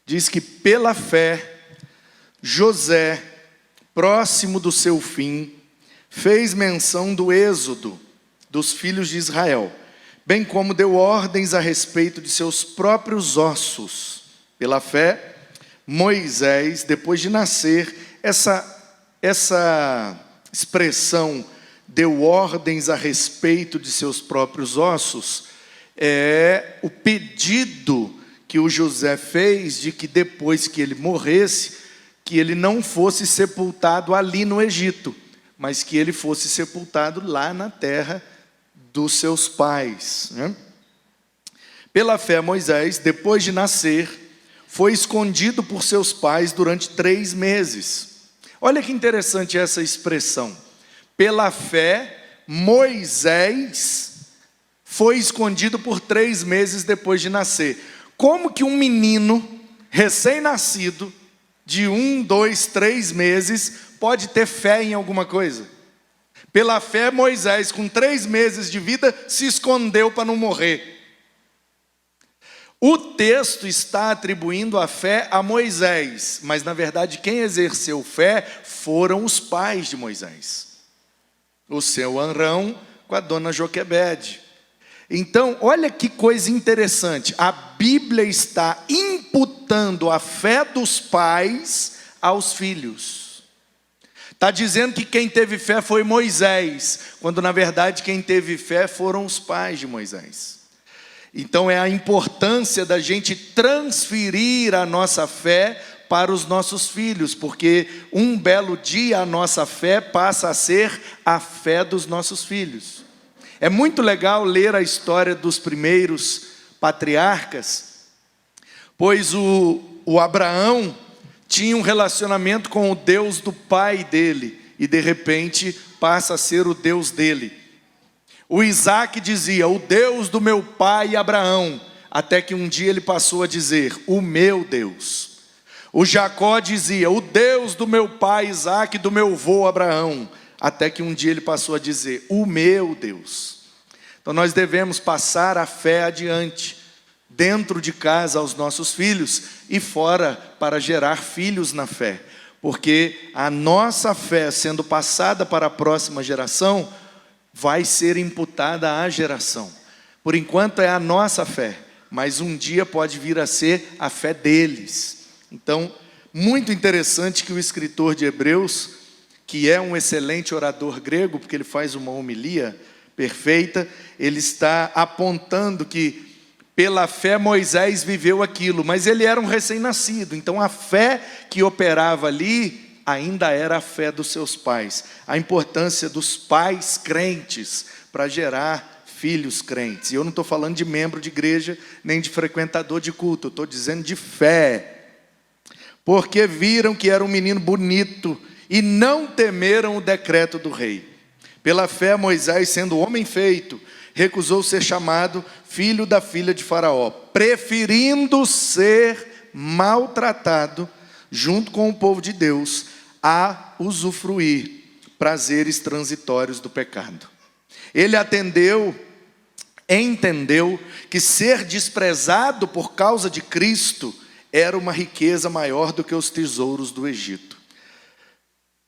diz que pela fé, José, próximo do seu fim, fez menção do êxodo dos filhos de Israel, bem como deu ordens a respeito de seus próprios ossos. Pela fé, Moisés, depois de nascer, essa expressão, deu ordens a respeito de seus próprios ossos, é o pedido que o José fez de que depois que ele morresse, que ele não fosse sepultado ali no Egito, mas que ele fosse sepultado lá na terra dos seus pais, né? Pela fé, Moisés, depois de nascer, foi escondido por seus pais durante 3 meses. Olha que interessante essa expressão. Pela fé, Moisés foi escondido por 3 meses depois de nascer. Como que um menino recém-nascido, de 1, 2, 3 meses, pode ter fé em alguma coisa? Pela fé, Moisés, com 3 meses de vida, se escondeu para não morrer. O texto está atribuindo a fé a Moisés, mas na verdade quem exerceu fé foram os pais de Moisés. O seu Arão com a dona Joquebede. Então, olha que coisa interessante. A Bíblia está imputando a fé dos pais aos filhos. Está dizendo que quem teve fé foi Moisés, quando na verdade quem teve fé foram os pais de Moisés. Então é a importância da gente transferir a nossa fé para os nossos filhos, porque um belo dia a nossa fé passa a ser a fé dos nossos filhos. É muito legal ler a história dos primeiros patriarcas, pois o Abraão tinha um relacionamento com o Deus do pai dele, e de repente passa a ser o Deus dele. O Isaac dizia, o Deus do meu pai Abraão, até que um dia ele passou a dizer, o meu Deus. O Jacó dizia, o Deus do meu pai Isaac e do meu avô Abraão, até que um dia ele passou a dizer, o meu Deus. Então nós devemos passar a fé adiante, dentro de casa aos nossos filhos e fora para gerar filhos na fé. Porque a nossa fé sendo passada para a próxima geração, vai ser imputada à geração. Por enquanto é a nossa fé, mas um dia pode vir a ser a fé deles. Então, muito interessante que o escritor de Hebreus, que é um excelente orador grego, porque ele faz uma homilia perfeita, ele está apontando que pela fé Moisés viveu aquilo, mas ele era um recém-nascido, então a fé que operava ali ainda era a fé dos seus pais. A importância dos pais crentes para gerar filhos crentes. E eu não estou falando de membro de igreja, nem de frequentador de culto, eu estou dizendo de fé. Porque viram que era um menino bonito e não temeram o decreto do rei. Pela fé, Moisés, sendo homem feito, recusou ser chamado filho da filha de Faraó, preferindo ser maltratado junto com o povo de Deus, a usufruir prazeres transitórios do pecado. Ele entendeu que ser desprezado por causa de Cristo era uma riqueza maior do que os tesouros do Egito.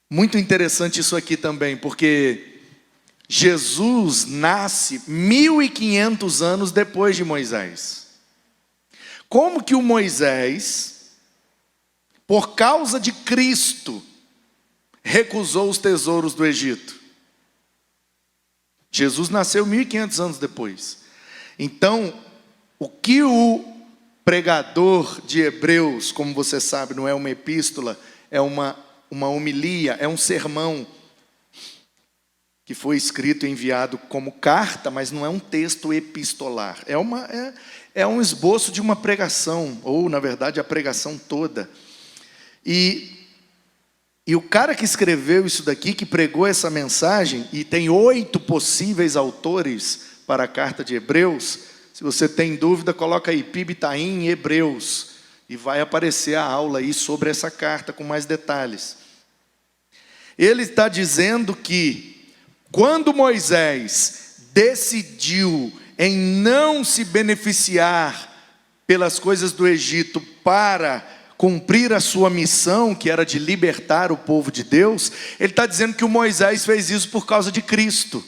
Muito interessante isso aqui também, porque Jesus nasce 1500 anos depois de Moisés. Como que o Moisés, por causa de Cristo, recusou os tesouros do Egito? Jesus nasceu 1500 anos depois. Então, o que o pregador de Hebreus, como você sabe, não é uma epístola, é uma homilia, é um sermão, que foi escrito e enviado como carta, mas não é um texto epistolar. É um esboço de uma pregação, ou na verdade a pregação toda. E o cara que escreveu isso daqui, que pregou essa mensagem, e tem 8 possíveis autores para a carta de Hebreus, se você tem dúvida, coloca aí, Pibitaim Hebreus, e vai aparecer a aula aí sobre essa carta com mais detalhes. Ele está dizendo que, quando Moisés decidiu em não se beneficiar pelas coisas do Egito para cumprir a sua missão, que era de libertar o povo de Deus, ele está dizendo que o Moisés fez isso por causa de Cristo.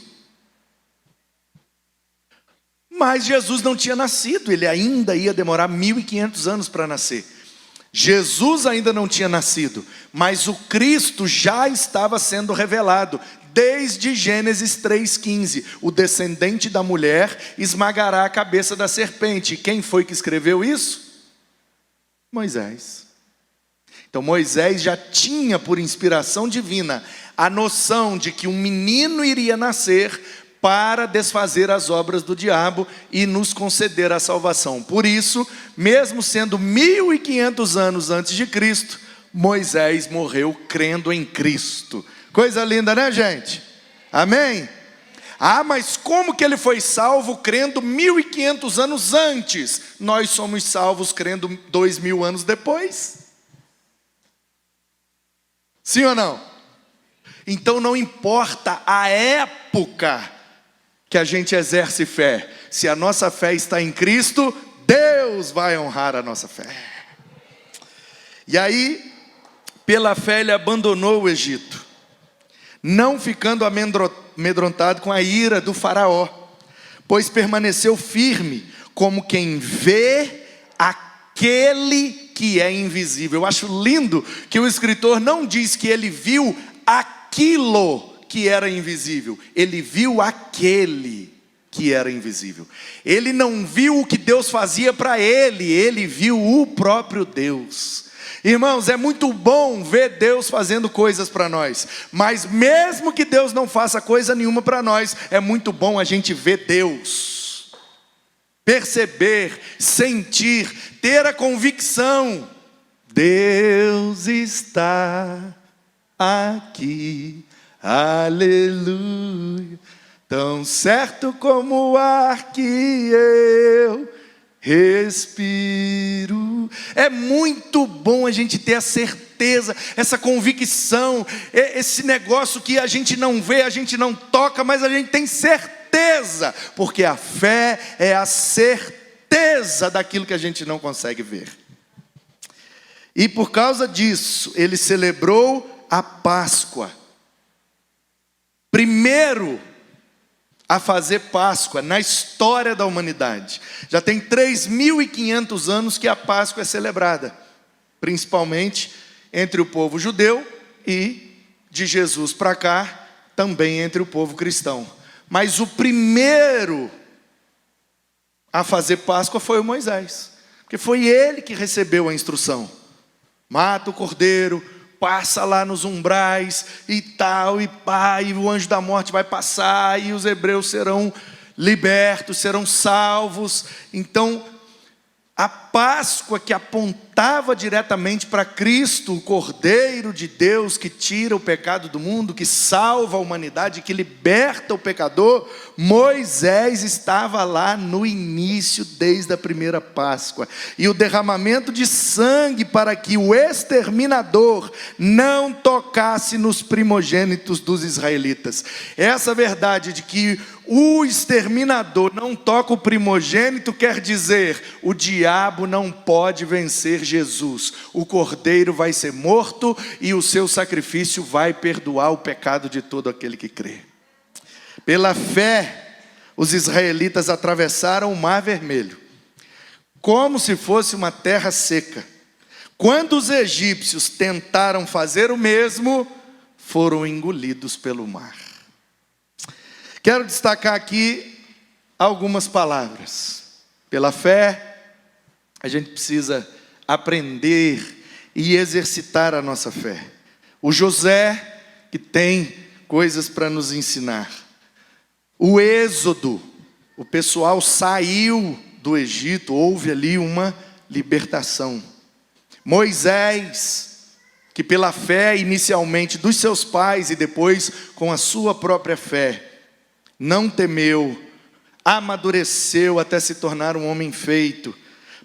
Mas Jesus não tinha nascido, ele ainda ia demorar 1500 anos para nascer. Jesus ainda não tinha nascido, mas o Cristo já estava sendo revelado. Desde Gênesis 3,15, o descendente da mulher esmagará a cabeça da serpente. Quem foi que escreveu isso? Moisés. Então Moisés já tinha, por inspiração divina, a noção de que um menino iria nascer para desfazer as obras do diabo e nos conceder a salvação. Por isso, mesmo sendo 1500 anos antes de Cristo, Moisés morreu crendo em Cristo. Coisa linda, né, gente? Amém? Ah, mas como que ele foi salvo crendo 1500 anos antes? Nós somos salvos crendo 2000 anos depois. Sim ou não? Então não importa a época que a gente exerce fé. Se a nossa fé está em Cristo, Deus vai honrar a nossa fé. E aí, pela fé ele abandonou o Egito, não ficando amedrontado com a ira do faraó, pois permaneceu firme, como quem vê aquele que é invisível. Eu acho lindo que o escritor não diz que ele viu aquilo que era invisível, ele viu aquele que era invisível. Ele não viu o que Deus fazia para ele, ele viu o próprio Deus. Irmãos, é muito bom ver Deus fazendo coisas para nós, mas mesmo que Deus não faça coisa nenhuma para nós, é muito bom a gente ver Deus, perceber, sentir, ter a convicção: Deus está aqui, aleluia, tão certo como o ar que eu respiro. É muito bom a gente ter a certeza, essa convicção, esse negócio que a gente não vê, a gente não toca, mas a gente tem certeza, porque a fé é a certeza daquilo que a gente não consegue ver. E por causa disso, ele celebrou a Páscoa. Primeiro a fazer Páscoa na história da humanidade. Já tem 3.500 anos que a Páscoa é celebrada, principalmente entre o povo judeu e de Jesus para cá, também entre o povo cristão. Mas o primeiro a fazer Páscoa foi o Moisés, porque foi ele que recebeu a instrução: mata o cordeiro, passa lá nos umbrais e tal, e pá, e o anjo da morte vai passar, e os hebreus serão libertos, serão salvos. Então, a Páscoa, que apontava diretamente para Cristo, o Cordeiro de Deus, que tira o pecado do mundo, que salva a humanidade, que liberta o pecador, Moisés estava lá no início, desde a primeira Páscoa. E o derramamento de sangue para que o exterminador não tocasse nos primogênitos dos israelitas. Essa verdade de que o exterminador não toca o primogênito quer dizer: o diabo não pode vencer Jesus. O cordeiro vai ser morto e o seu sacrifício vai perdoar o pecado de todo aquele que crê. Pela fé, os israelitas atravessaram o Mar Vermelho, como se fosse uma terra seca. Quando os egípcios tentaram fazer o mesmo, foram engolidos pelo mar. Quero destacar aqui algumas palavras. Pela fé, a gente precisa aprender e exercitar a nossa fé. O José, que tem coisas para nos ensinar. O Êxodo, o pessoal saiu do Egito, houve ali uma libertação. Moisés, que pela fé inicialmente dos seus pais e depois com a sua própria fé, não temeu, amadureceu até se tornar um homem feito,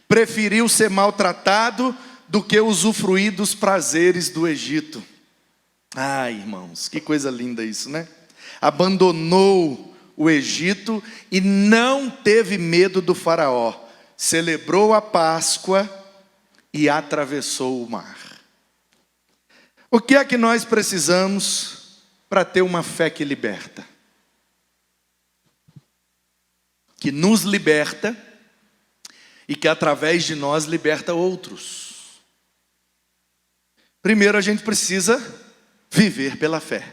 preferiu ser maltratado do que usufruir dos prazeres do Egito. Ai, irmãos, que coisa linda isso, né? Abandonou o Egito e não teve medo do faraó. celebrou a Páscoa e atravessou o mar. O que é que nós precisamos para ter uma fé que liberta? Que nos liberta e que através de nós liberta outros. Primeiro a gente precisa viver pela fé.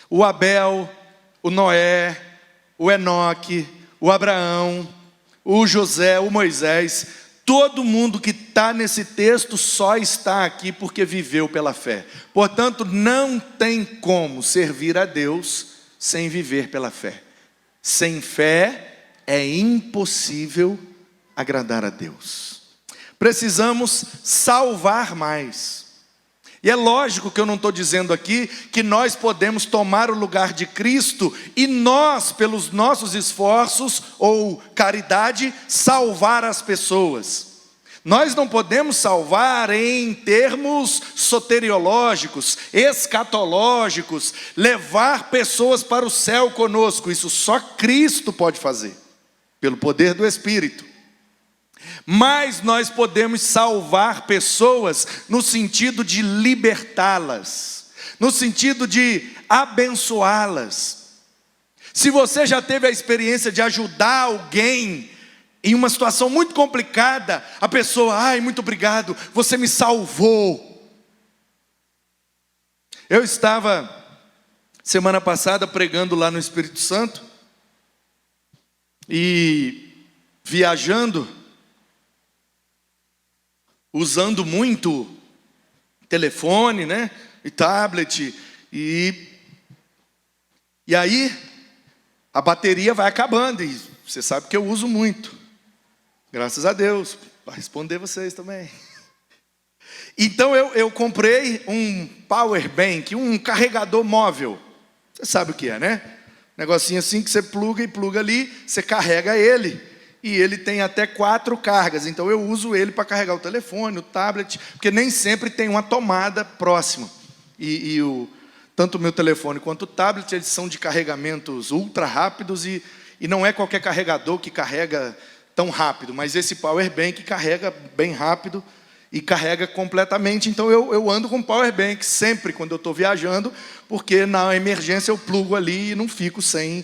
O Abel, o Noé, o Enoque, o Abraão, o José, o Moisés, todo mundo que está nesse texto só está aqui porque viveu pela fé. Portanto, não tem como servir a Deus sem viver pela fé. Sem fé é impossível agradar a Deus. Precisamos salvar mais. E é lógico que eu não estou dizendo aqui que nós podemos tomar o lugar de Cristo e nós, pelos nossos esforços ou caridade, salvar as pessoas. Nós não podemos salvar em termos soteriológicos, escatológicos, levar pessoas para o céu conosco. Isso só Cristo pode fazer, pelo poder do Espírito. Mas nós podemos salvar pessoas no sentido de libertá-las, no sentido de abençoá-las. Se você já teve a experiência de ajudar alguém em uma situação muito complicada, a pessoa, ai, muito obrigado, você me salvou. Eu estava, semana passada, pregando lá no Espírito Santo, e viajando, usando muito telefone, né, e tablet, e aí a bateria vai acabando, e você sabe que eu uso muito, graças a Deus, para responder vocês também. Então eu comprei um power bank, um carregador móvel, você sabe o que é, né? Negocinho assim que você pluga e pluga ali, você carrega ele. E ele tem até 4 cargas, então eu uso ele para carregar o telefone, o tablet, porque nem sempre tem uma tomada próxima. Tanto o meu telefone quanto o tablet, eles são de carregamentos ultra rápidos e não é qualquer carregador que carrega tão rápido, mas esse power bank carrega bem rápido e carrega completamente. Então eu ando com power bank sempre quando eu estou viajando, porque na emergência eu plugo ali e não fico sem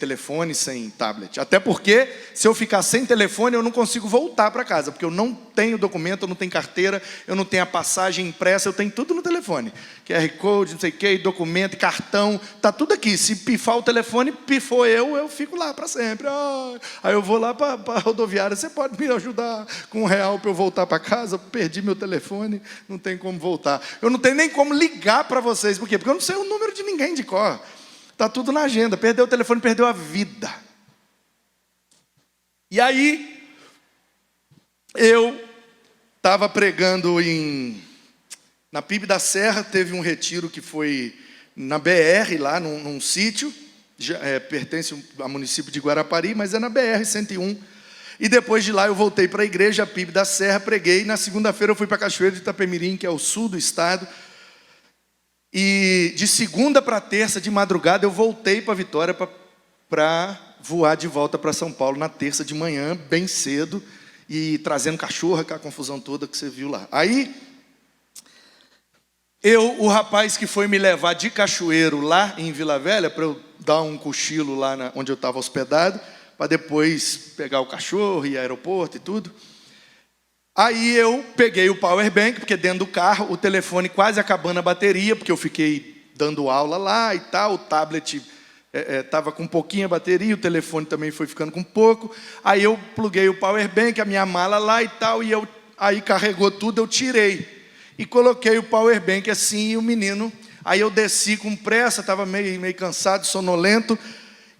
telefone, sem tablet. Até porque, se eu ficar sem telefone, eu não consigo voltar para casa, porque eu não tenho documento, eu não tenho carteira, eu não tenho a passagem impressa, eu tenho tudo no telefone. QR Code, não sei o que, documento, cartão, está tudo aqui. Se pifar o telefone, pifou eu fico lá para sempre. Aí eu vou lá para a rodoviária, você pode me ajudar com R$1 para eu voltar para casa? Perdi meu telefone, não tem como voltar. Eu não tenho nem como ligar para vocês, por quê? Porque eu não sei o número de ninguém de cor. Está tudo na agenda, perdeu o telefone, perdeu a vida. E aí, eu estava pregando na PIB da Serra, teve um retiro que foi na BR, lá num sítio, pertence ao município de Guarapari, mas é na BR-101. E depois de lá eu voltei para a igreja, a PIB da Serra, preguei. Na segunda-feira eu fui para Cachoeiro de Itapemirim, que é o sul do estado. E de segunda para terça, de madrugada, eu voltei para Vitória para voar de volta para São Paulo na terça de manhã, bem cedo, e trazendo cachorro, aquela confusão toda que você viu lá. Aí, o rapaz que foi me levar de Cachoeiro lá em Vila Velha, para eu dar um cochilo lá onde eu estava hospedado, para depois pegar o cachorro e aeroporto e tudo. Aí eu peguei o power bank, porque dentro do carro, o telefone quase acabando a bateria, porque eu fiquei dando aula lá e tal, o tablet estava com pouquinha bateria, o telefone também foi ficando com pouco. Aí eu pluguei o power bank, a minha mala lá e tal, aí carregou tudo, eu tirei. E coloquei o power bank assim, e o menino, aí eu desci com pressa, estava meio cansado, sonolento,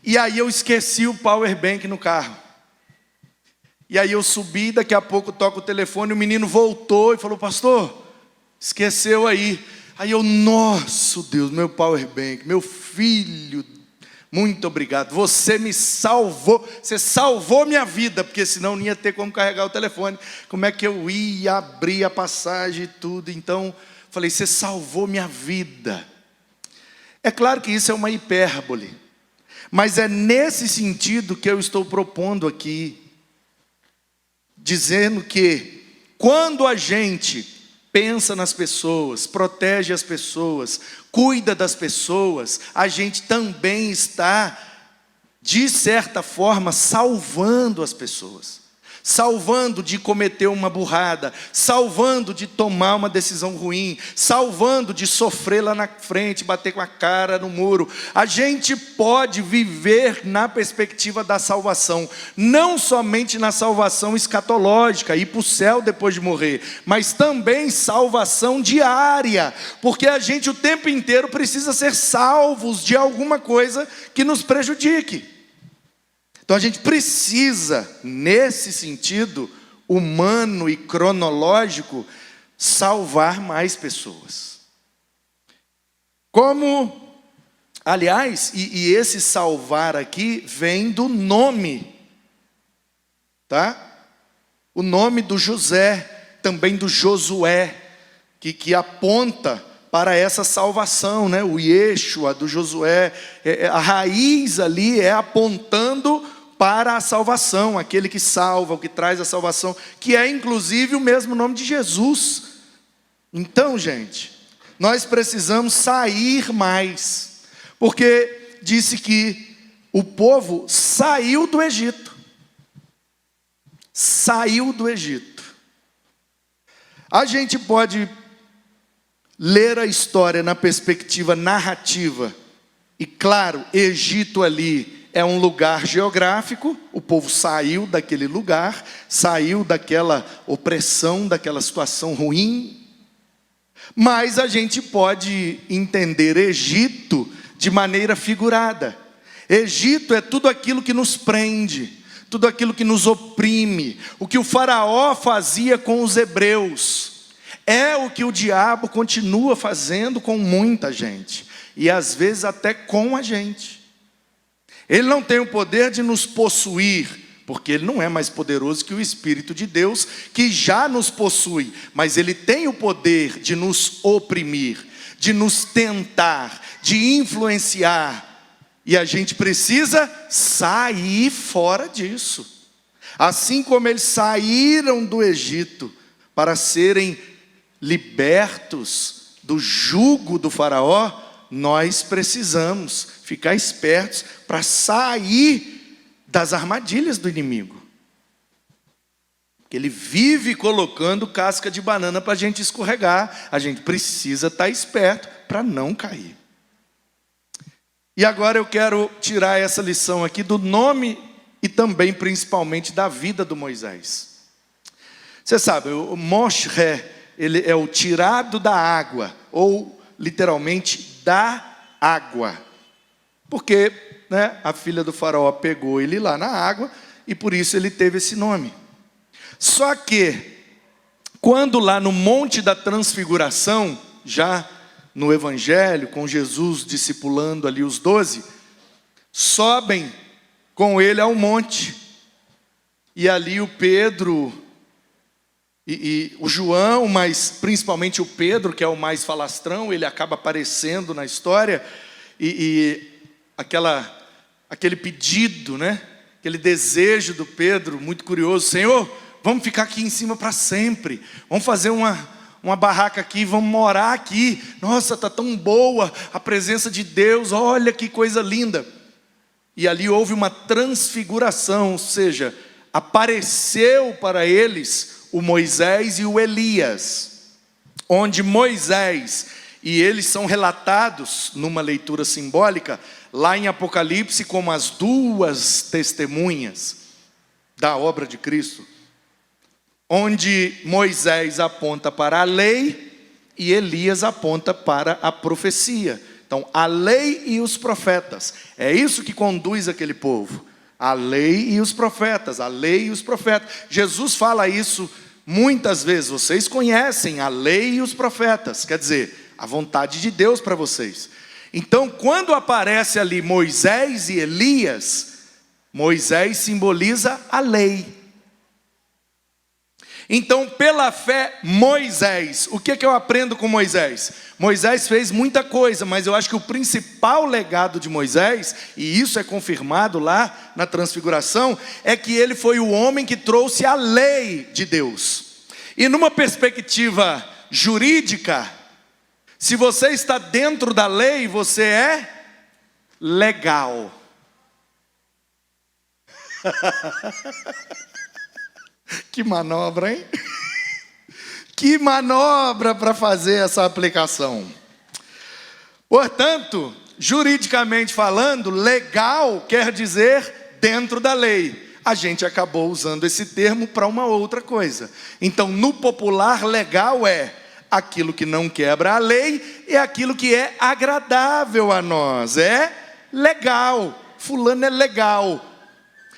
e aí eu esqueci o power bank no carro. E aí eu subi, daqui a pouco toca o telefone, o menino voltou e falou, pastor, esqueceu aí. Aí eu, nossa Deus, meu power bank, meu filho, muito obrigado, você me salvou, você salvou minha vida, porque senão não ia ter como carregar o telefone, como é que eu ia abrir a passagem e tudo. Então, falei, você salvou minha vida. É claro que isso é uma hipérbole, mas é nesse sentido que eu estou propondo aqui. dizendo que quando a gente pensa nas pessoas, protege as pessoas, cuida das pessoas, a gente também está, de certa forma, salvando as pessoas. Salvando de cometer uma burrada, salvando de tomar uma decisão ruim, salvando de sofrer lá na frente, bater com a cara no muro. A gente pode viver na perspectiva da salvação, não somente na salvação escatológica, ir para o céu depois de morrer, mas também salvação diária, porque a gente o tempo inteiro precisa ser salvos de alguma coisa que nos prejudique. Então a gente precisa, nesse sentido humano e cronológico, salvar mais pessoas. Como, aliás, e esse salvar aqui vem do nome, tá? O nome do José, também do Josué, que aponta para essa salvação, né? O Yeshua do Josué, a raiz ali é apontando para a salvação, aquele que salva, o que traz a salvação, que é inclusive o mesmo nome de Jesus. Então, gente, nós precisamos sair mais, porque disse que o povo saiu do Egito. Saiu do Egito. A gente pode ler a história na perspectiva narrativa, e claro, Egito ali é um lugar geográfico, o povo saiu daquele lugar, saiu daquela opressão, daquela situação ruim, mas a gente pode entender Egito de maneira figurada. Egito é tudo aquilo que nos prende, tudo aquilo que nos oprime, o que o faraó fazia com os hebreus, é o que o diabo continua fazendo com muita gente, e às vezes até com a gente. Ele não tem o poder de nos possuir, porque ele não é mais poderoso que o Espírito de Deus, que já nos possui, mas ele tem o poder de nos oprimir, de nos tentar, de influenciar, e a gente precisa sair fora disso. Assim como eles saíram do Egito para serem libertos do jugo do faraó, nós precisamos ficar espertos para sair das armadilhas do inimigo. Porque ele vive colocando casca de banana para a gente escorregar. A gente precisa estar esperto para não cair. E agora eu quero tirar essa lição aqui do nome e também principalmente da vida do Moisés. Você sabe, o Moshe, ele é o tirado da água, ou literalmente da água. Porque, né, a filha do faraó pegou ele lá na água e por isso ele teve esse nome. Só que, quando lá no Monte da Transfiguração, já no Evangelho, com Jesus discipulando ali os 12, sobem com ele ao monte. E ali o Pedro e o João, mas principalmente o Pedro, que é o mais falastrão, ele acaba aparecendo na história, aquele pedido, né? Aquele desejo do Pedro, muito curioso: Senhor, vamos ficar aqui em cima para sempre, vamos fazer uma barraca aqui, vamos morar aqui. Nossa, está tão boa a presença de Deus, olha que coisa linda. E ali houve uma transfiguração, ou seja, apareceu para eles o Moisés e o Elias, onde Moisés e eles são relatados numa leitura simbólica lá em Apocalipse como as duas testemunhas da obra de Cristo, onde Moisés aponta para a lei e Elias aponta para a profecia. Então, a lei e os profetas, é isso que conduz aquele povo. A lei e os profetas, a lei e os profetas. Jesus fala isso muitas vezes: vocês conhecem a lei e os profetas, quer dizer, a vontade de Deus para vocês. Então, quando aparece ali Moisés e Elias, Moisés simboliza a lei. Então, pela fé, Moisés, o que eu aprendo com Moisés? Moisés fez muita coisa, mas eu acho que o principal legado de Moisés, e isso é confirmado lá na transfiguração, é que ele foi o homem que trouxe a lei de Deus. E numa perspectiva jurídica, se você está dentro da lei, você é legal. Que manobra, hein? Que manobra para fazer essa aplicação. Portanto, juridicamente falando, legal quer dizer dentro da lei. A gente acabou usando esse termo para uma outra coisa. Então, no popular, legal é aquilo que não quebra a lei e aquilo que é agradável a nós. É legal. Fulano é legal.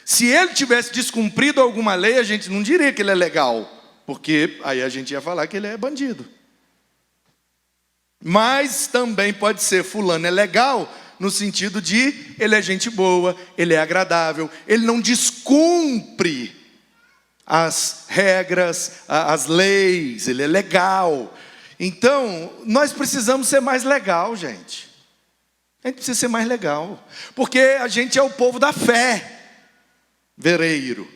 Se ele tivesse descumprido alguma lei, a gente não diria que ele é legal, porque aí a gente ia falar que ele é bandido. Mas também pode ser fulano é legal, no sentido de ele é gente boa, ele é agradável, ele não descumpre as regras, as leis, ele é legal. Então, nós precisamos ser mais legal, gente. A gente precisa ser mais legal, porque a gente é o povo da fé. Vereiro.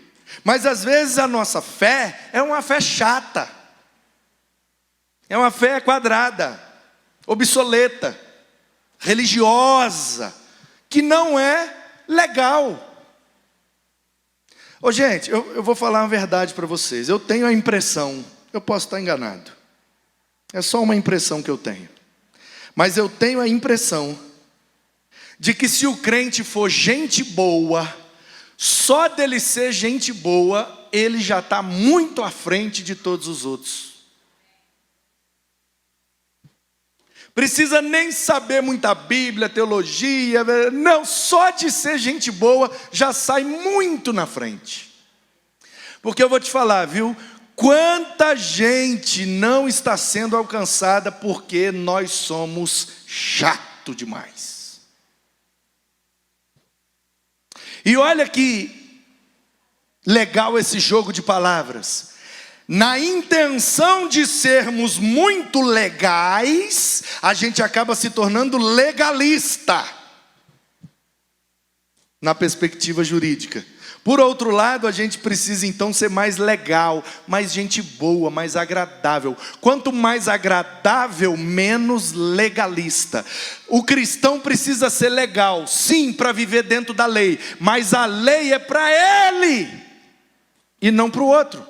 Mas às vezes a nossa fé é uma fé chata. É uma fé quadrada, obsoleta, religiosa, que não é legal. Ô gente, eu vou falar uma verdade para vocês. Eu tenho a impressão, eu posso estar enganado. É só uma impressão que eu tenho. Mas eu tenho a impressão de que se o crente for gente boa, só dele ser gente boa, ele já está muito à frente de todos os outros. Precisa nem saber muita Bíblia, teologia, não, só de ser gente boa, já sai muito na frente. Porque eu vou te falar, viu? Quanta gente não está sendo alcançada porque nós somos chato demais. E olha que legal esse jogo de palavras. Na intenção de sermos muito legais, a gente acaba se tornando legalista, na perspectiva jurídica. Por outro lado, a gente precisa então ser mais legal, mais gente boa, mais agradável. Quanto mais agradável, menos legalista. O cristão precisa ser legal, sim, para viver dentro da lei, mas a lei é para ele e não para o outro.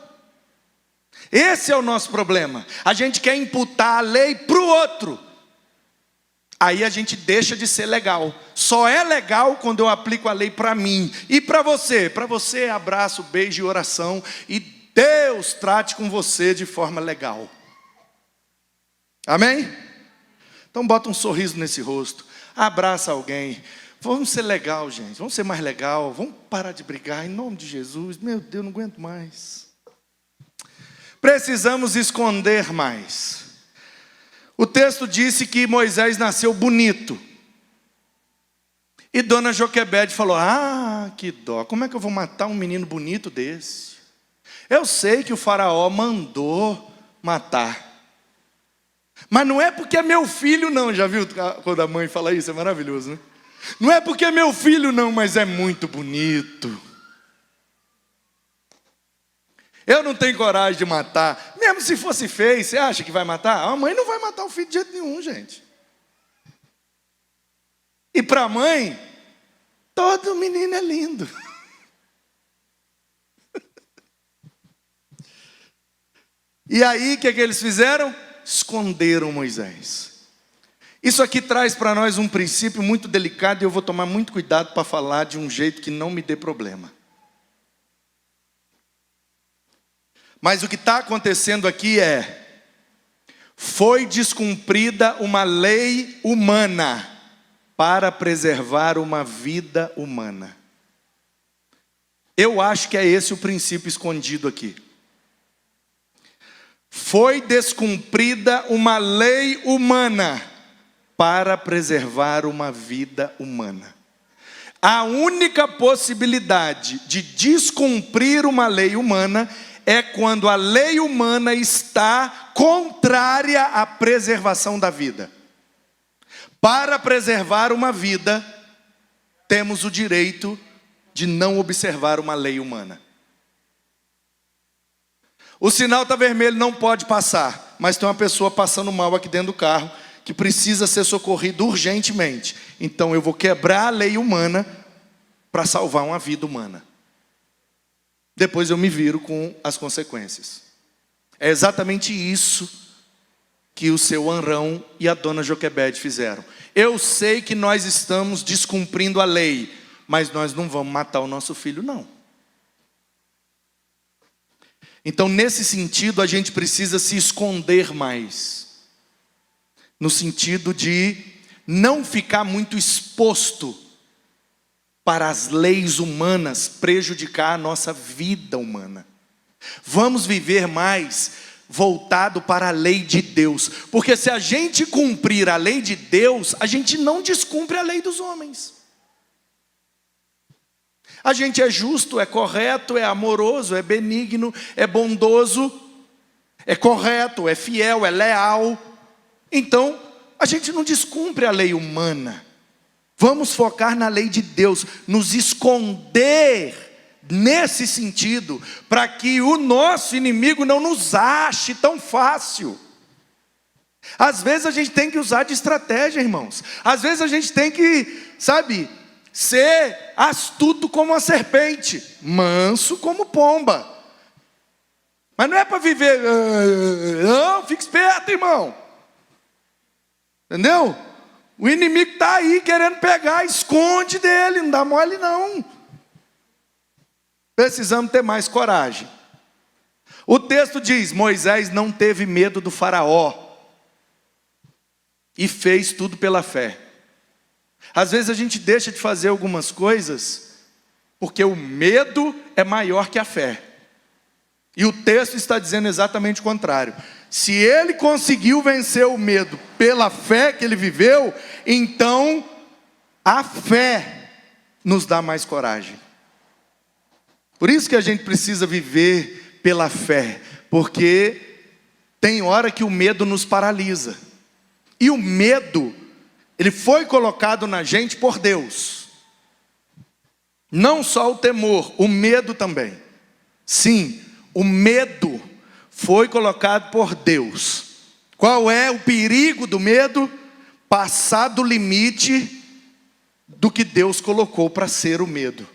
Esse é o nosso problema. A gente quer imputar a lei para o outro. Aí a gente deixa de ser legal. Só é legal quando eu aplico a lei para mim. E para você? Para você, abraço, beijo e oração. E Deus trate com você de forma legal. Amém? Então bota um sorriso nesse rosto. Abraça alguém. Vamos ser legal, gente. Vamos ser mais legal. Vamos parar de brigar em nome de Jesus. Meu Deus, não aguento mais. Precisamos esconder mais. O texto disse que Moisés nasceu bonito. E dona Joquebede falou, que dó, como é que eu vou matar um menino bonito desse? Eu sei que o faraó mandou matar. Mas não é porque é meu filho não, já viu quando a mãe fala isso? É maravilhoso, né? Não é porque é meu filho não, mas é muito bonito. Eu não tenho coragem de matar. Mesmo se fosse feio, você acha que vai matar? A mãe não vai matar o filho de jeito nenhum, gente. E para a mãe, todo menino é lindo. E aí, o que eles fizeram? Esconderam Moisés. Isso aqui traz para nós um princípio muito delicado e eu vou tomar muito cuidado para falar de um jeito que não me dê problema. Mas o que está acontecendo aqui foi descumprida uma lei humana para preservar uma vida humana. Eu acho que é esse o princípio escondido aqui. Foi descumprida uma lei humana para preservar uma vida humana. A única possibilidade de descumprir uma lei humana é quando a lei humana está contrária à preservação da vida. Para preservar uma vida, temos o direito de não observar uma lei humana. O sinal está vermelho, não pode passar, mas tem uma pessoa passando mal aqui dentro do carro, que precisa ser socorrido urgentemente. Então eu vou quebrar a lei humana para salvar uma vida humana. Depois eu me viro com as consequências. É exatamente isso que o seu Anrão e a dona Joquebede fizeram. Eu sei que nós estamos descumprindo a lei, mas nós não vamos matar o nosso filho, não. Então, nesse sentido, a gente precisa se esconder mais. No sentido de não ficar muito exposto para as leis humanas prejudicar a nossa vida humana. Vamos viver mais voltado para a lei de Deus. Porque se a gente cumprir a lei de Deus, a gente não descumpre a lei dos homens. A gente é justo, é correto, é amoroso, é benigno, é bondoso, é correto, é fiel, é leal. Então, a gente não descumpre a lei humana. Vamos focar na lei de Deus, nos esconder nesse sentido, para que o nosso inimigo não nos ache tão fácil. Às vezes a gente tem que usar de estratégia, irmãos. Às vezes a gente tem que, ser astuto como a serpente, manso como pomba. Mas não é para viver, não, fica esperto, irmão. Entendeu? O inimigo está aí querendo pegar, esconde dele, não dá mole não. Precisamos ter mais coragem. O texto diz: Moisés não teve medo do faraó e fez tudo pela fé. Às vezes a gente deixa de fazer algumas coisas porque o medo é maior que a fé. E o texto está dizendo exatamente o contrário. Se ele conseguiu vencer o medo pela fé que ele viveu, então a fé nos dá mais coragem. Por isso que a gente precisa viver pela fé, porque tem hora que o medo nos paralisa. E o medo, ele foi colocado na gente por Deus. Não só o temor, o medo também. Sim, o medo foi colocado por Deus. Qual é o perigo do medo? Passar do limite do que Deus colocou para ser o medo.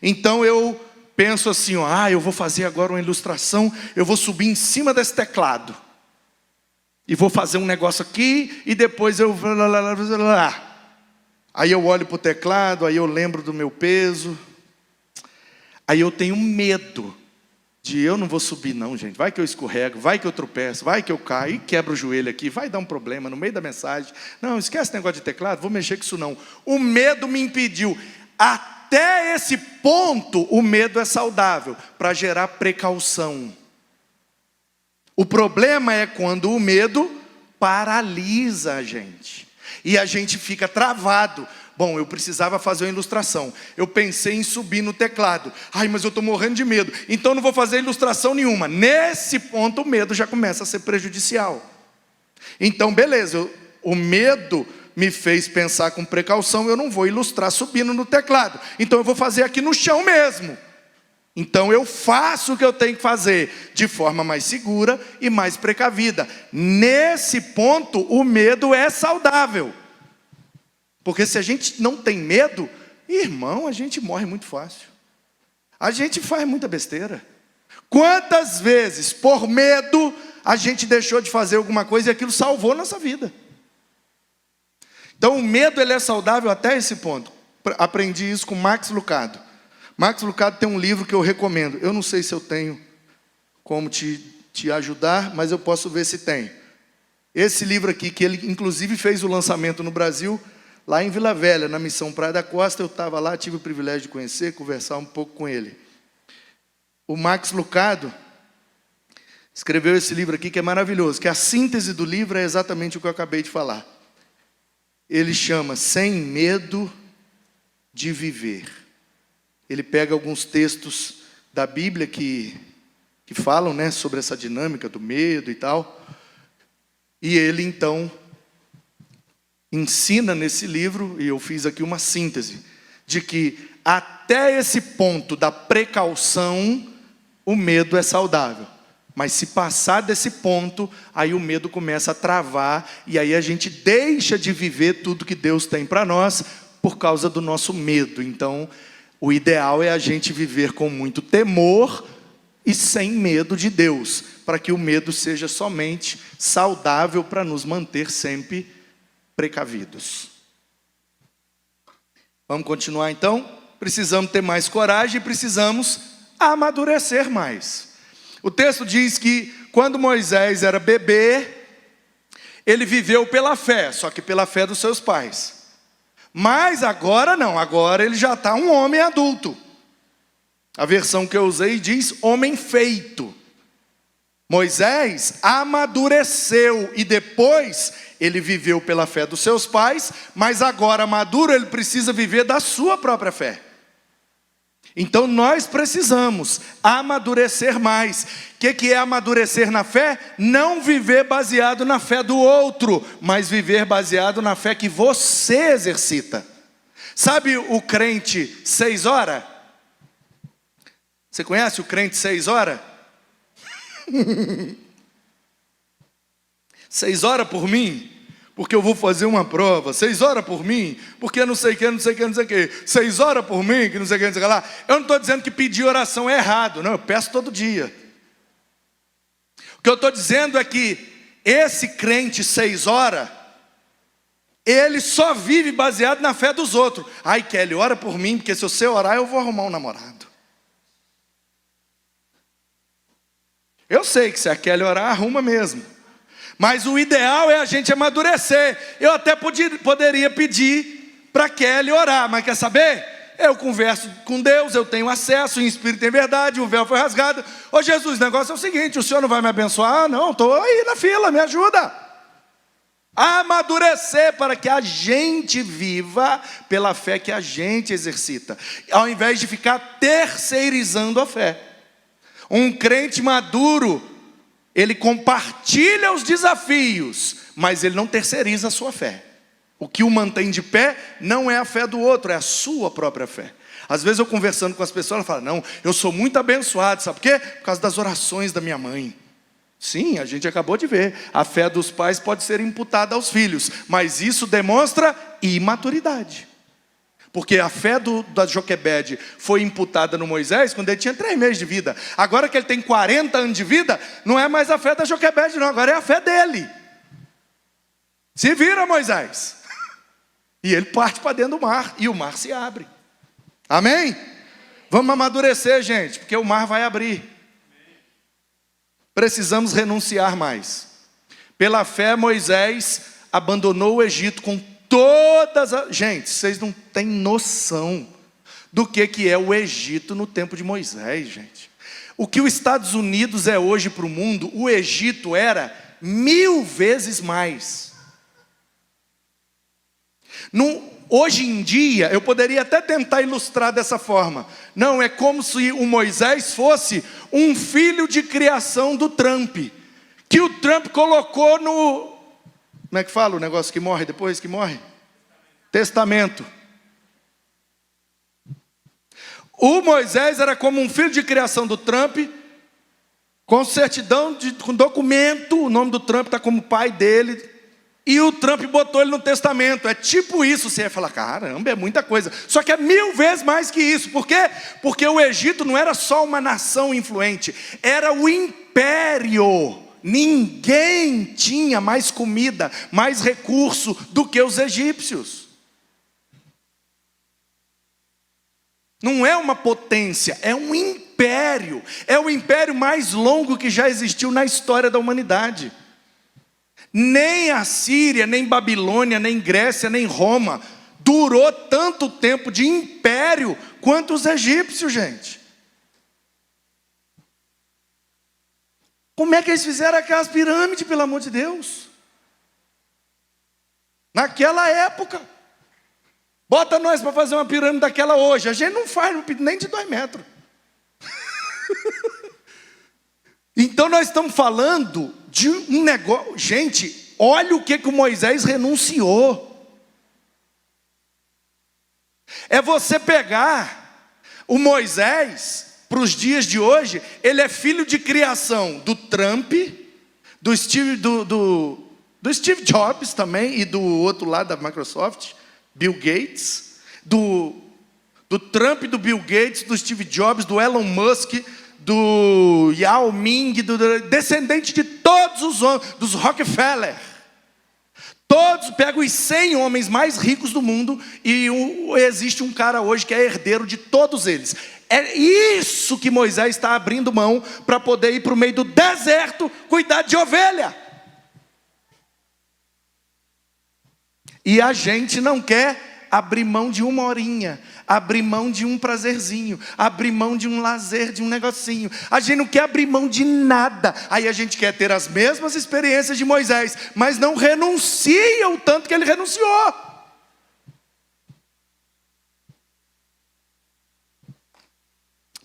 Então eu penso assim, eu vou fazer agora uma ilustração, eu vou subir em cima desse teclado. E vou fazer um negócio aqui, e depois eu... Aí eu olho para o teclado, aí eu lembro do meu peso. Aí eu tenho medo de eu não vou subir não, gente. Vai que eu escorrego, vai que eu tropeço, vai que eu caio e quebro o joelho aqui, vai dar um problema no meio da mensagem. Não, esquece esse negócio de teclado, vou mexer com isso não. O medo me impediu. Até esse ponto, o medo é saudável, para gerar precaução. O problema é quando o medo paralisa a gente. E a gente fica travado. Bom, eu precisava fazer uma ilustração. Eu pensei em subir no teclado. Mas eu estou morrendo de medo. Então não vou fazer ilustração nenhuma. Nesse ponto o medo já começa a ser prejudicial. Então beleza, o medo me fez pensar com precaução. Eu não vou ilustrar subindo no teclado. Então eu vou fazer aqui no chão mesmo. Então eu faço o que eu tenho que fazer de forma mais segura e mais precavida. Nesse ponto o medo é saudável. Porque se a gente não tem medo, irmão, a gente morre muito fácil. A gente faz muita besteira. Quantas vezes, por medo, a gente deixou de fazer alguma coisa e aquilo salvou nossa vida. Então o medo ele é saudável até esse ponto. Aprendi isso com Max Lucado. Max Lucado tem um livro que eu recomendo. Eu não sei se eu tenho como te ajudar, mas eu posso ver se tem. Esse livro aqui, que ele inclusive fez o lançamento no Brasil, lá em Vila Velha, na Missão Praia da Costa. Eu estava lá, tive o privilégio de conhecer, conversar um pouco com ele. O Max Lucado escreveu esse livro aqui que é maravilhoso, que a síntese do livro é exatamente o que eu acabei de falar. Ele chama Sem Medo de Viver. Ele pega alguns textos da Bíblia que que falam, né, sobre essa dinâmica do medo e tal. E ele, então, ensina nesse livro, e eu fiz aqui uma síntese, de que até esse ponto da precaução, o medo é saudável. Mas se passar desse ponto, aí o medo começa a travar, e aí a gente deixa de viver tudo que Deus tem para nós, por causa do nosso medo. Então, o ideal é a gente viver com muito temor e sem medo de Deus, para que o medo seja somente saudável para nos manter sempre precavidos. Vamos continuar então? Precisamos ter mais coragem e precisamos amadurecer mais. O texto diz que quando Moisés era bebê, ele viveu pela fé, só que pela fé dos seus pais. Mas agora não, agora ele já está um homem adulto. A versão que eu usei diz homem feito. Moisés amadureceu e depois ele viveu pela fé dos seus pais, mas agora maduro ele precisa viver da sua própria fé. Então nós precisamos amadurecer mais. O que é amadurecer na fé? Não viver baseado na fé do outro, mas viver baseado na fé que você exercita. Sabe o crente 6 horas? Você conhece o crente 6 horas? 6 horas por mim, porque eu vou fazer uma prova. 6 horas por mim, porque não sei o que, não sei o que, não sei o que. 6 horas por mim, que não sei o que, não sei o que lá. Eu não estou dizendo que pedir oração é errado, não, eu peço todo dia. O que eu estou dizendo é que esse crente 6 horas, ele só vive baseado na fé dos outros. Ai, Kelly, ora por mim, porque se você orar eu vou arrumar um namorado. Eu sei que se a Kelly orar, arruma mesmo. Mas o ideal é a gente amadurecer. Eu até poderia pedir para Kelly orar, mas quer saber? Eu converso com Deus, eu tenho acesso, em espírito em verdade, o véu foi rasgado. Ô Jesus, o negócio é o seguinte, o senhor não vai me abençoar? Não, estou aí na fila, me ajuda. Amadurecer para que a gente viva pela fé que a gente exercita, ao invés de ficar terceirizando a fé. Um crente maduro, ele compartilha os desafios, mas ele não terceiriza a sua fé. O que o mantém de pé não é a fé do outro, é a sua própria fé. Às vezes eu conversando com as pessoas, ela fala, não, eu sou muito abençoado, sabe por quê? Por causa das orações da minha mãe. Sim, a gente acabou de ver, a fé dos pais pode ser imputada aos filhos, mas isso demonstra imaturidade. Porque a fé da Joquebede foi imputada no Moisés quando ele tinha 3 meses de vida. Agora que ele tem 40 anos de vida, não é mais a fé da Joquebede não, agora é a fé dele. Se vira, Moisés. E ele parte para dentro do mar, e o mar se abre. Amém? Vamos amadurecer, gente, porque o mar vai abrir. Precisamos renunciar mais. Pela fé, Moisés abandonou o Egito com todas as... Gente, vocês não têm noção do que é o Egito no tempo de Moisés, gente. O que os Estados Unidos é hoje para o mundo, o Egito era 1000 vezes mais. Hoje em dia, eu poderia até tentar ilustrar dessa forma. Não, é como se o Moisés fosse um filho de criação do Trump, que o Trump colocou no... Como é que fala o negócio que morre depois que morre? Testamento. O Moisés era como um filho de criação do Trump, com certidão, com documento, o nome do Trump está como pai dele, e o Trump botou ele no testamento. É tipo isso, você ia falar, caramba, é muita coisa. Só que é 1000 vezes mais que isso. Por quê? Porque o Egito não era só uma nação influente, era o império. Ninguém tinha mais comida, mais recurso do que os egípcios. Não é uma potência, é um império. É o império mais longo que já existiu na história da humanidade. Nem a Síria, nem Babilônia, nem Grécia, nem Roma durou tanto tempo de império quanto os egípcios, gente. Como é que eles fizeram aquelas pirâmides, pelo amor de Deus? Naquela época. Bota nós para fazer uma pirâmide daquela hoje. A gente não faz nem de 2 metros. Então nós estamos falando de um negócio. Gente, olha o que o Moisés renunciou. É você pegar o Moisés para os dias de hoje. Ele é filho de criação do Trump, do Steve Jobs também, e do outro lado da Microsoft, Bill Gates, do Trump, do Bill Gates, do Steve Jobs, do Elon Musk, do Yao Ming, descendente de todos os homens, dos Rockefeller. Todos, pega os 100 homens mais ricos do mundo e existe um cara hoje que é herdeiro de todos eles. É isso que Moisés está abrindo mão para poder ir para o meio do deserto cuidar de ovelha. E a gente não quer abrir mão de uma horinha, abrir mão de um prazerzinho, abrir mão de um lazer, de um negocinho. A gente não quer abrir mão de nada. Aí a gente quer ter as mesmas experiências de Moisés, mas não renuncia o tanto que ele renunciou.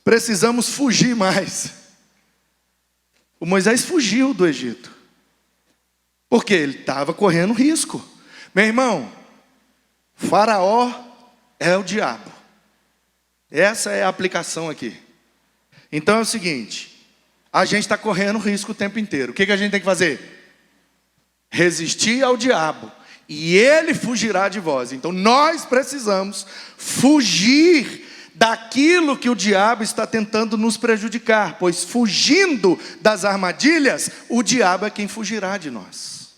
Precisamos fugir mais. O Moisés fugiu do Egito, porque ele estava correndo risco. Meu irmão, Faraó é o diabo. Essa é a aplicação aqui. Então é o seguinte: a gente está correndo risco o tempo inteiro. O que a gente tem que fazer? Resistir ao diabo, e ele fugirá de vós. Então nós precisamos fugir daquilo que o diabo está tentando nos prejudicar, pois fugindo das armadilhas, o diabo é quem fugirá de nós.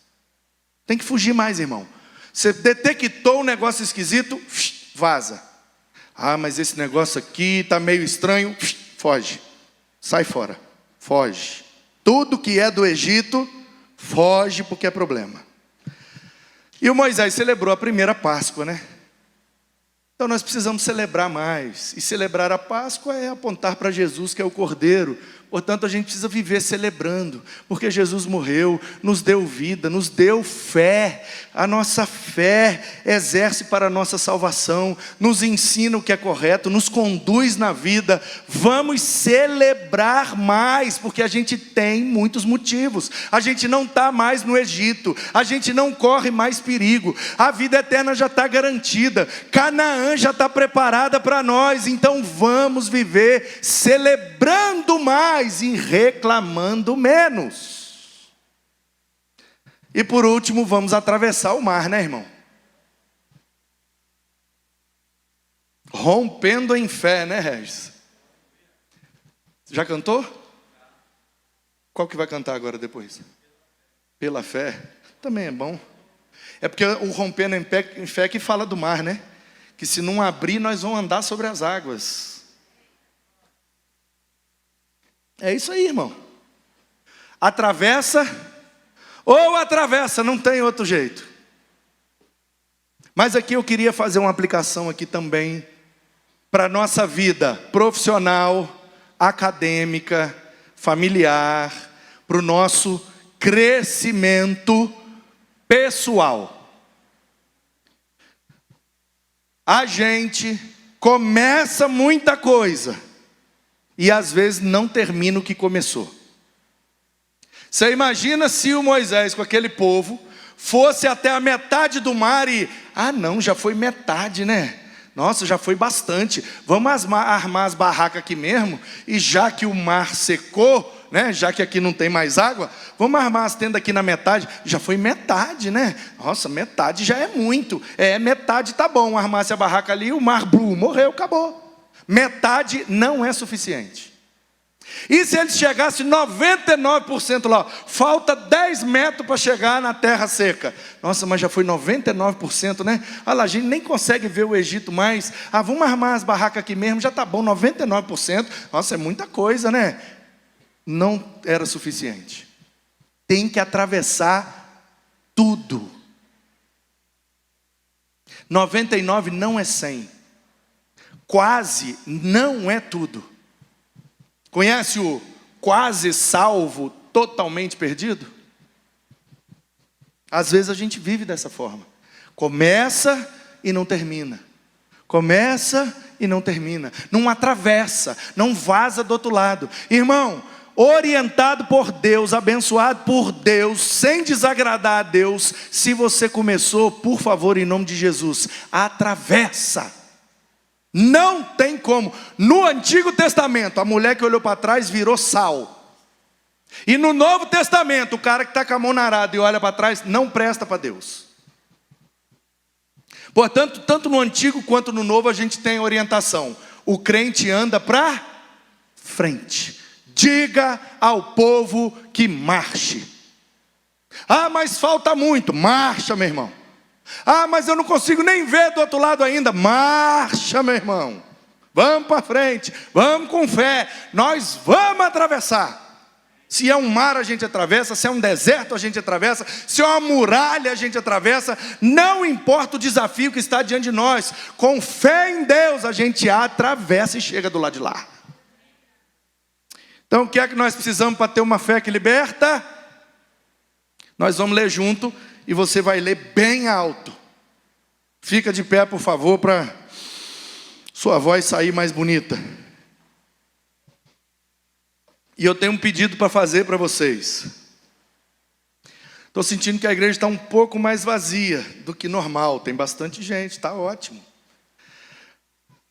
Tem que fugir mais, irmão. Você detectou um negócio esquisito, vaza. Ah, mas esse negócio aqui está meio estranho, foge. Sai fora, foge. Tudo que é do Egito, foge porque é problema. E o Moisés celebrou a primeira Páscoa, né? Então nós precisamos celebrar mais. E celebrar a Páscoa é apontar para Jesus, que é o Cordeiro. Portanto, a gente precisa viver celebrando, porque Jesus morreu, nos deu vida, nos deu fé. A nossa fé exerce para a nossa salvação, nos ensina o que é correto, nos conduz na vida. Vamos celebrar mais, porque a gente tem muitos motivos. A gente não está mais no Egito, a gente não corre mais perigo, a vida eterna já está garantida, Canaã já está preparada para nós. Então vamos viver celebrando mais e reclamando menos. E por último, vamos atravessar o mar, né, irmão? Rompendo em fé, né, Regis? Já cantou? Qual que vai cantar agora depois? Pela fé. Também é bom. É porque o rompendo em fé que fala do mar, né? Que se não abrir, nós vamos andar sobre as águas. É isso aí, irmão. Atravessa, ou atravessa, não tem outro jeito. Mas aqui eu queria fazer uma aplicação aqui também para a nossa vida profissional, acadêmica, familiar, para o nosso crescimento pessoal. A gente começa muita coisa e às vezes não termina o que começou. Você imagina se o Moisés com aquele povo fosse até a metade do mar e... Ah não, já foi metade, né? Nossa, já foi bastante. Vamos armar as barracas aqui mesmo. E já que o mar secou, né? Já que aqui não tem mais água, vamos armar as tendas aqui na metade. Já foi metade, né? Nossa, metade já é muito. Metade tá bom. Armasse a barraca ali, o mar morreu, acabou. Metade não é suficiente. E se eles chegassem 99% lá, falta 10 metros para chegar na terra seca. Nossa, mas já foi 99%, né? Olha lá, a gente nem consegue ver o Egito mais. Ah, vamos armar as barracas aqui mesmo, já está bom, 99%. Nossa, é muita coisa, né? Não era suficiente. Tem que atravessar tudo. 99 não é 100. Quase não é tudo. Conhece o quase salvo, totalmente perdido? Às vezes a gente vive dessa forma. Começa e não termina. Começa e não termina. Não atravessa, não vaza do outro lado. Irmão, orientado por Deus, abençoado por Deus, sem desagradar a Deus. Se você começou, por favor, em nome de Jesus, atravessa. Não tem como. No Antigo Testamento, a mulher que olhou para trás virou sal. E no Novo Testamento, o cara que está com a mão na arada e olha para trás, não presta para Deus. Portanto, tanto no Antigo quanto no Novo, a gente tem orientação. O crente anda para frente. Diga ao povo que marche. Ah, mas falta muito. Marcha, meu irmão. Ah, mas eu não consigo nem ver do outro lado ainda. Marcha, meu irmão. Vamos para frente. Vamos com fé. Nós vamos atravessar. Se é um mar a gente atravessa, se é um deserto a gente atravessa, se é uma muralha a gente atravessa, não importa o desafio que está diante de nós, com fé em Deus a gente atravessa e chega do lado de lá. Então o que é que nós precisamos para ter uma fé que liberta? Nós vamos ler junto e você vai ler bem alto. Fica de pé, por favor, para sua voz sair mais bonita. E eu tenho um pedido para fazer para vocês. Estou sentindo que a igreja está um pouco mais vazia do que normal. Tem bastante gente, está ótimo.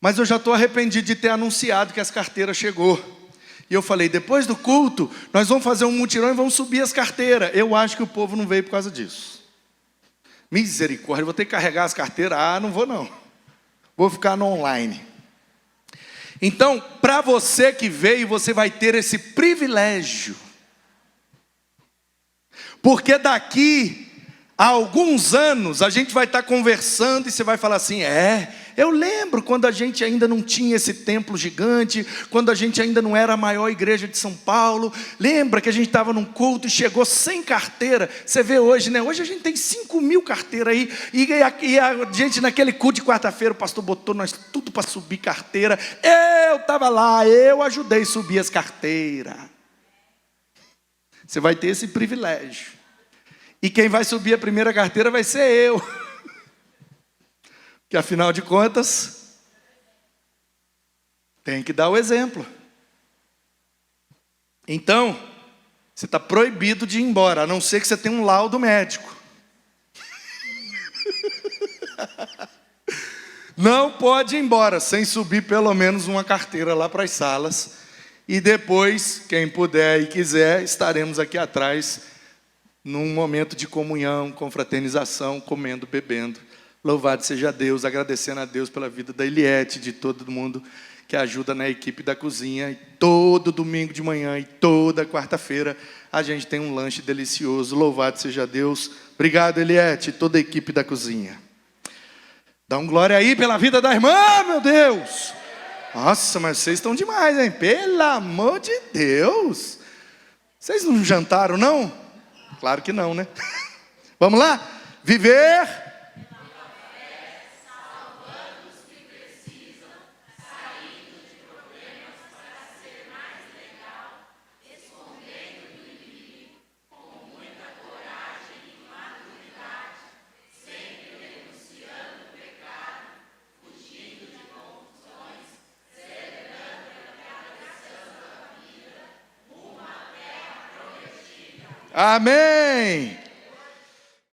Mas eu já estou arrependido de ter anunciado que as carteiras chegou. E eu falei, depois do culto, nós vamos fazer um mutirão e vamos subir as carteiras. Eu acho que o povo não veio por causa disso. Misericórdia, vou ter que carregar as carteiras? Ah, não vou não. Vou ficar no online. Então, para você que veio, você vai ter esse privilégio. Porque daqui a alguns anos, a gente vai estar conversando e você vai falar assim, eu lembro quando a gente ainda não tinha esse templo gigante, quando a gente ainda não era a maior igreja de São Paulo, lembra que a gente estava num culto e chegou sem carteira, você vê hoje, né? Hoje a gente tem 5.000 carteiras aí, e a gente naquele culto de quarta-feira, o pastor botou nós tudo para subir carteira, eu estava lá, eu ajudei a subir as carteiras. Você vai ter esse privilégio. E quem vai subir a primeira carteira vai ser eu. Que afinal de contas, tem que dar o exemplo. Então, você está proibido de ir embora, a não ser que você tenha um laudo médico. Não pode ir embora sem subir pelo menos uma carteira lá para as salas. E depois, quem puder e quiser, estaremos aqui atrás num momento de comunhão, confraternização, comendo, bebendo. Louvado seja Deus, agradecendo a Deus pela vida da Eliette, de todo mundo que ajuda na equipe da cozinha. E todo domingo de manhã e toda quarta-feira a gente tem um lanche delicioso. Louvado seja Deus. Obrigado, Eliette, e toda a equipe da cozinha. Dá um glória aí pela vida da irmã, meu Deus. Nossa, mas vocês estão demais, hein? Pelo amor de Deus. Vocês não jantaram, não? Claro que não, né? Vamos lá? Viver. Amém.